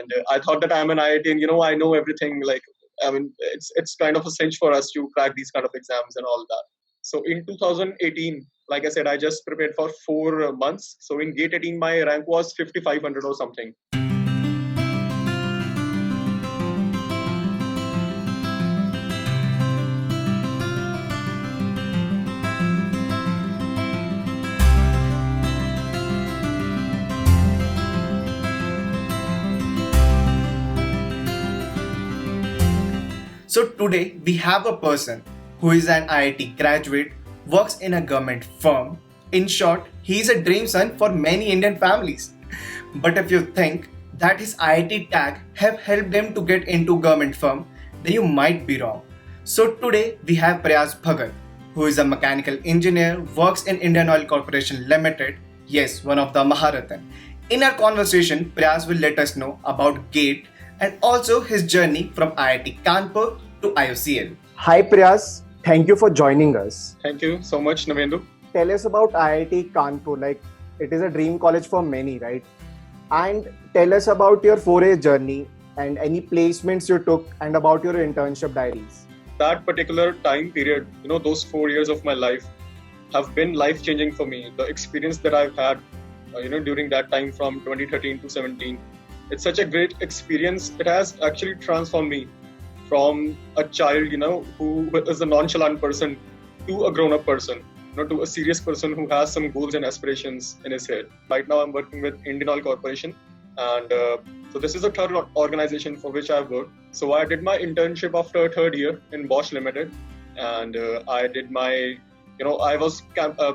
and I thought that I'm an IITian. I know everything. Like, I mean, it's kind of a cinch for us to crack these kind of exams and all that. So in 2018, like I said, I just prepared for 4 months. So in GATE 18, my rank was 5500 or something. So today we have a person who is an IIT graduate, works in a government firm. In short, he is a dream son for many Indian families. But if you think that his IIT tag have helped him to get into government firm, then you might be wrong. So today we have Prayas Bhagat, who is a mechanical engineer, works in Indian Oil Corporation Limited. Yes, one of the Maharatan. In our conversation, Prayas will let us know about GATE and also his journey from IIT Kanpur to IOCL. Hi Prayas, thank you for joining us. Thank you so much, Navendu. Tell us about IIT Kanpur. Like, it is a dream college for many, right? And tell us about your 4-year journey and any placements you took and about your internship diaries. That particular time period, those 4 years of my life have been life-changing for me. The experience that I've had, during that time from 2013 to 17, it's such a great experience. It has actually transformed me from a child, who is a nonchalant person to a grown-up person, to a serious person who has some goals and aspirations in his head. Right now, I'm working with Indian Oil Corporation, and so this is the third organization for which I've worked. So I did my internship after third year in Bosch Limited, and I did my, I was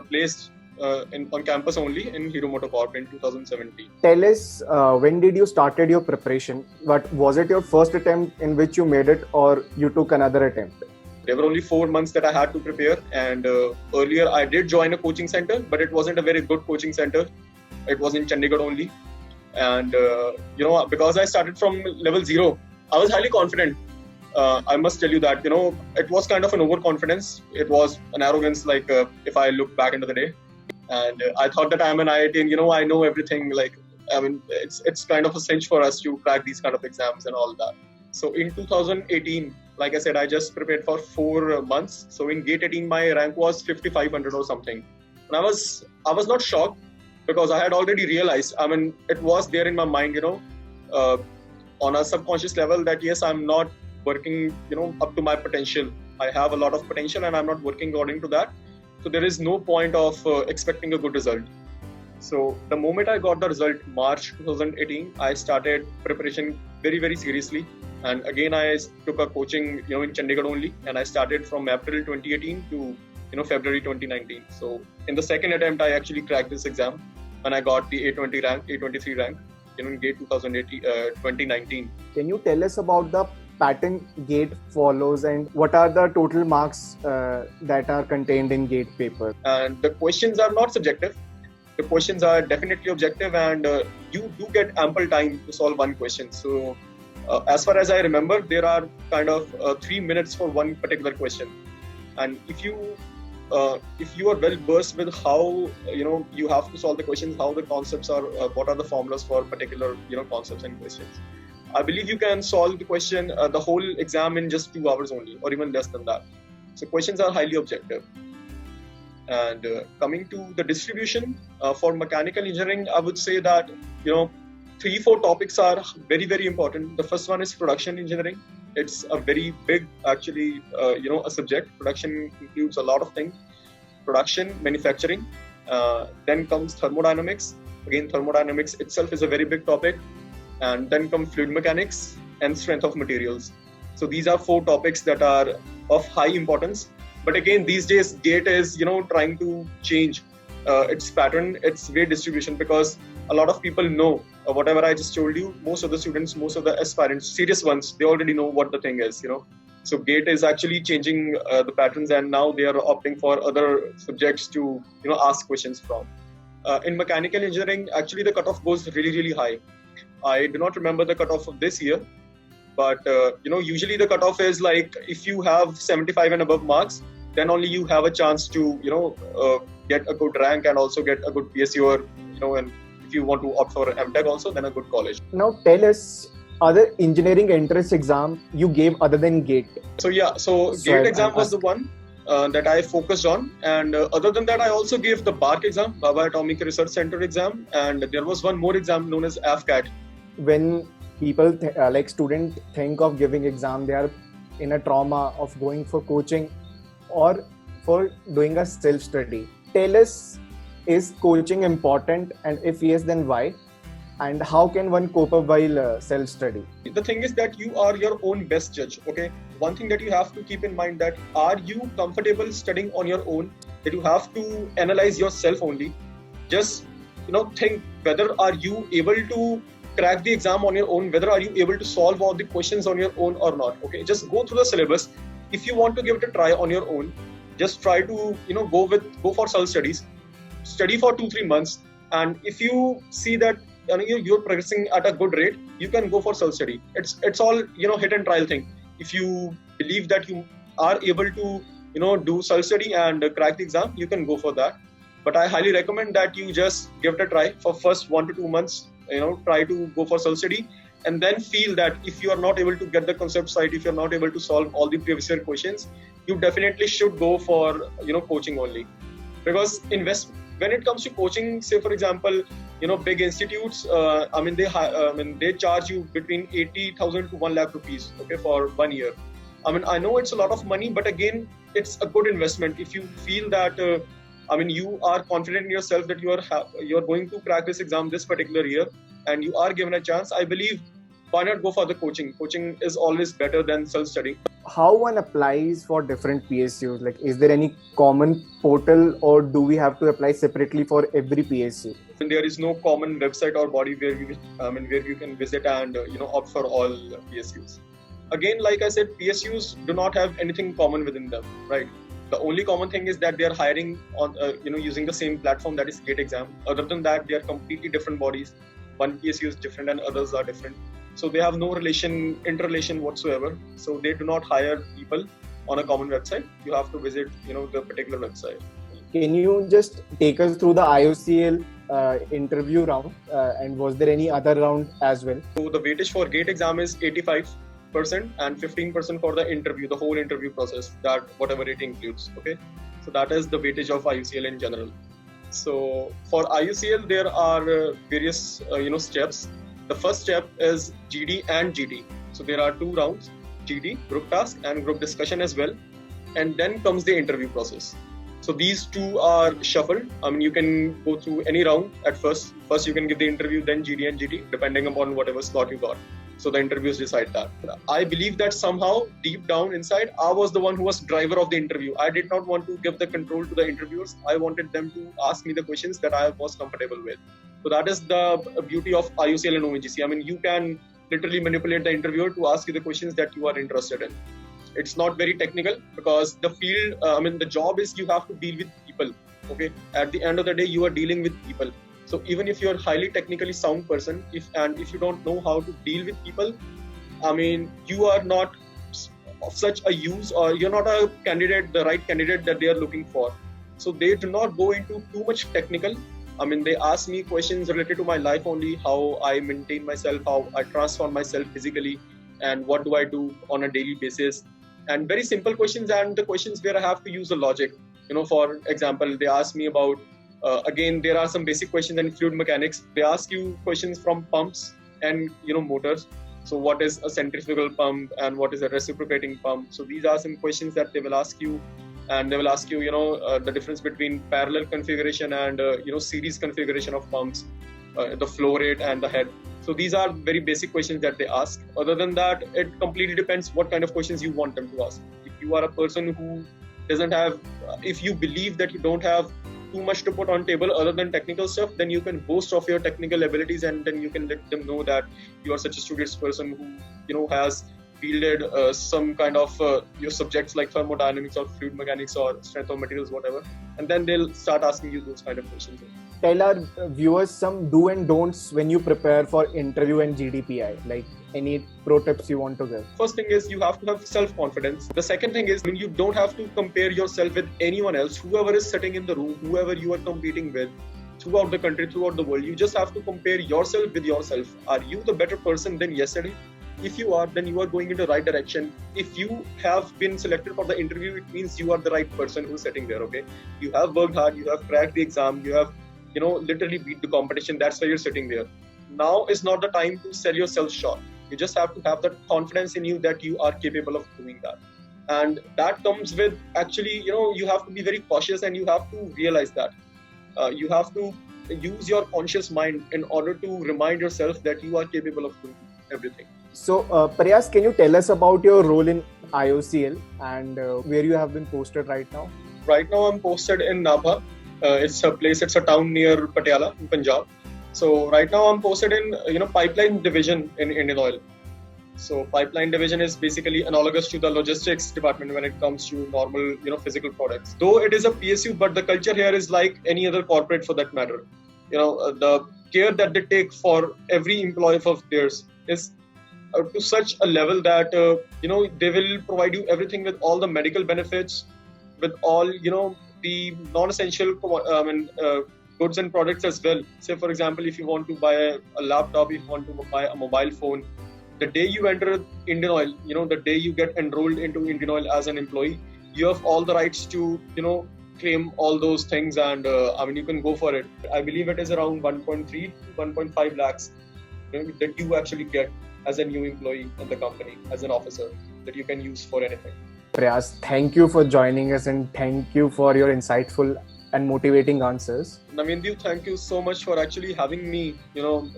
placed on campus only in Hero MotoCorp in 2017. Tell us, when did you started your preparation? What was it your first attempt in which you made it, or you took another attempt? There were only 4 months that I had to prepare, and earlier I did join a coaching center, but it wasn't a very good coaching center. It was in Chandigarh only, and because I started from level 0, I was highly confident. I must tell you that it was kind of an overconfidence. It was an arrogance, like if I look back into the day. And I thought that I'm an IITian, I know everything. Like, I mean, it's kind of a cinch for us to crack these kind of exams and all that. So in 2018, like I said, I just prepared for 4 months. So in GATE 18, my rank was 5500 or something. And I was not shocked, because I had already realized, I mean, it was there in my mind, on a subconscious level, that yes, I'm not working, up to my potential. I have a lot of potential and I'm not working according to that. So there is no point of expecting a good result. So the moment I got the result, March 2018, I started preparation very, very seriously. And again, I took a coaching, in Chandigarh only. And I started from April 2018 to, February 2019. So in the second attempt, I actually cracked this exam and I got the A23 rank, in GATE 2019. Can you tell us about the pattern GATE follows and what are the total marks that are contained in GATE paper? And the questions are not subjective. The questions are definitely objective, and you do get ample time to solve one question. So as far as I remember, there are kind of 3 minutes for one particular question. And if you are well versed with how you have to solve the questions, how the concepts are, what are the formulas for particular concepts and questions, I believe you can solve the question, the whole exam in just 2 hours only, or even less than that. So questions are highly objective. And coming to the distribution for mechanical engineering, I would say that 3-4 topics are very, very important. The first one is production engineering. It's a very big, actually, a subject. Production includes a lot of things. Production, manufacturing. Then comes thermodynamics. Again, thermodynamics itself is a very big topic. And then come fluid mechanics and strength of materials. So these are 4 topics that are of high importance. But again, these days, GATE is, trying to change its pattern, its weight distribution, because a lot of people know whatever I just told you. Most of the students, most of the aspirants, serious ones, they already know what the thing is, So GATE is actually changing the patterns, and now they are opting for other subjects to, ask questions from. In mechanical engineering, actually the cutoff goes really, really high. I do not remember the cutoff of this year, but usually the cutoff is like if you have 75 and above marks, then only you have a chance to get a good rank and also get a good PSU, or and if you want to opt for MTech also, then a good college. Now tell us, other engineering entrance exam you gave other than GATE? So GATE exam was the one that I focused on, and other than that, I also gave the BARC exam, Baba Atomic Research Center exam, and there was one more exam known as AFCAT. When people like students think of giving exam, they are in a trauma of going for coaching or for doing a self-study. Tell us, is coaching important, and if yes, then why? And how can one cope up while self-study? The thing is that you are your own best judge. Okay, one thing that you have to keep in mind, that are you comfortable studying on your own? That you have to analyze yourself only. Just think whether are you able to crack the exam on your own, whether are you able to solve all the questions on your own or not. Okay, just go through the syllabus. If you want to give it a try on your own, just try to go for self studies, study for 2-3 months, and if you see that you're progressing at a good rate, you can go for self study. It's all hit and trial thing. If you believe that you are able to do self study and crack the exam, you can go for that. But I highly recommend that you just give it a try for first 1 to 2 months. Try to go for self study, and then feel that if you are not able to get the concept right, if you're not able to solve all the previous year questions, you definitely should go for coaching only. Because when it comes to coaching, say for example, big institutes, they charge you between 80,000 to 1 lakh rupees, okay, for 1 year. I know it's a lot of money, but again, it's a good investment. If you feel that you are confident in yourself that you're going to crack this exam this particular year, and you are given a chance, I believe, why not go for the coaching? Coaching is always better than self-study. How one applies for different PSUs? Like, is there any common portal, or do we have to apply separately for every PSU? And there is no common website or body where you can visit and opt for all PSUs. Again, like I said, PSUs do not have anything common within them, right? The only common thing is that they are hiring on using the same platform, that is GATE exam. Other than that, they are completely different bodies. One PSU is different and others are different. So they have no interrelation whatsoever. So they do not hire people on a common website. You have to visit the particular website. Can you just take us through the IOCL interview round, and was there any other round as well? So the weightage for GATE exam is 85% and 15% for the interview, the whole interview process, that whatever it includes. Okay, so that is the weightage of IUCL in general. So for IUCL, there are various steps. The first step is GD and GT. So there are 2 rounds, GD, group task, and group discussion as well. And then comes the interview process. So these 2 are shuffled. You can go through any round at first. First you can give the interview, then GD and GT, depending upon whatever slot you got. So the interviews decide that. I believe that somehow deep down inside, I was the one who was driver of the interview. I did not want to give the control to the interviewers. I wanted them to ask me the questions that I was comfortable with. So that is the beauty of IUCL and ONGC. You can literally manipulate the interviewer to ask you the questions that you are interested in. It's not very technical, because the field, the job is you have to deal with people. Okay, at the end of the day, you are dealing with people. So even if you're a highly technically sound person, if you don't know how to deal with people, you are not of such a use, or you're not the right candidate that they are looking for. So they do not go into too much technical. They ask me questions related to my life only, how I maintain myself, how I transform myself physically, and what do I do on a daily basis. And very simple questions, and the questions where I have to use the logic. For example, they ask me about, again, there are some basic questions in fluid mechanics. They ask you questions from pumps and, motors. So what is a centrifugal pump and what is a reciprocating pump? So these are some questions that they will ask you. And they will ask you, the difference between parallel configuration and, series configuration of pumps, the flow rate and the head. So these are very basic questions that they ask. Other than that, it completely depends what kind of questions you want them to ask. If you are a person who doesn't have, if you believe that you don't have too much to put on table other than technical stuff, then you can boast of your technical abilities, and then you can let them know that you are such a studious person who, has fielded some kind of your subjects like thermodynamics or fluid mechanics or strength of materials, whatever, and then they'll start asking you those kind of questions. Tell our viewers some do and don'ts when you prepare for interview and GDPI, like any pro tips you want to give. First thing is you have to have self-confidence. The second thing is you don't have to compare yourself with anyone else, whoever is sitting in the room, whoever you are competing with. throughout the country, throughout the world. You just have to compare yourself with yourself. Are you the better person than yesterday? If you are, then you are going in the right direction. If you have been selected for the interview, it means you are the right person who's sitting there. Okay, you have worked hard, you have cracked the exam, you have, literally beat the competition. That's why you're sitting there. Now is not the time to sell yourself short. You just have to have that confidence in you that you are capable of doing that. And that comes with, actually, you have to be very cautious, and you have to realize that you have to use your conscious mind in order to remind yourself that you are capable of doing everything. So, Prayas, can you tell us about your role in IOCL and where you have been posted right now? Right now, I'm posted in Nabha. It's a town near Patiala, in Punjab. So right now, I'm posted in pipeline division in Indian Oil. So pipeline division is basically analogous to the logistics department when it comes to normal, physical products. Though it is a PSU, but the culture here is like any other corporate for that matter. The care that they take for every employee of theirs is to such a level that they will provide you everything with all the medical benefits, with all the non-essential goods and products as well. Say for example, if you want to buy a laptop, if you want to buy a mobile phone, the day you enter Indian Oil, the day you get enrolled into Indian Oil as an employee, you have all the rights to claim all those things, and you can go for it. I believe it is around 1.3 to 1.5 lakhs that you actually get as a new employee in the company, as an officer, that you can use for anything. Prayas, thank you for joining us, and thank you for your insightful and motivating answers. Namindu, thank you so much for actually having me,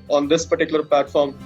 on this particular platform.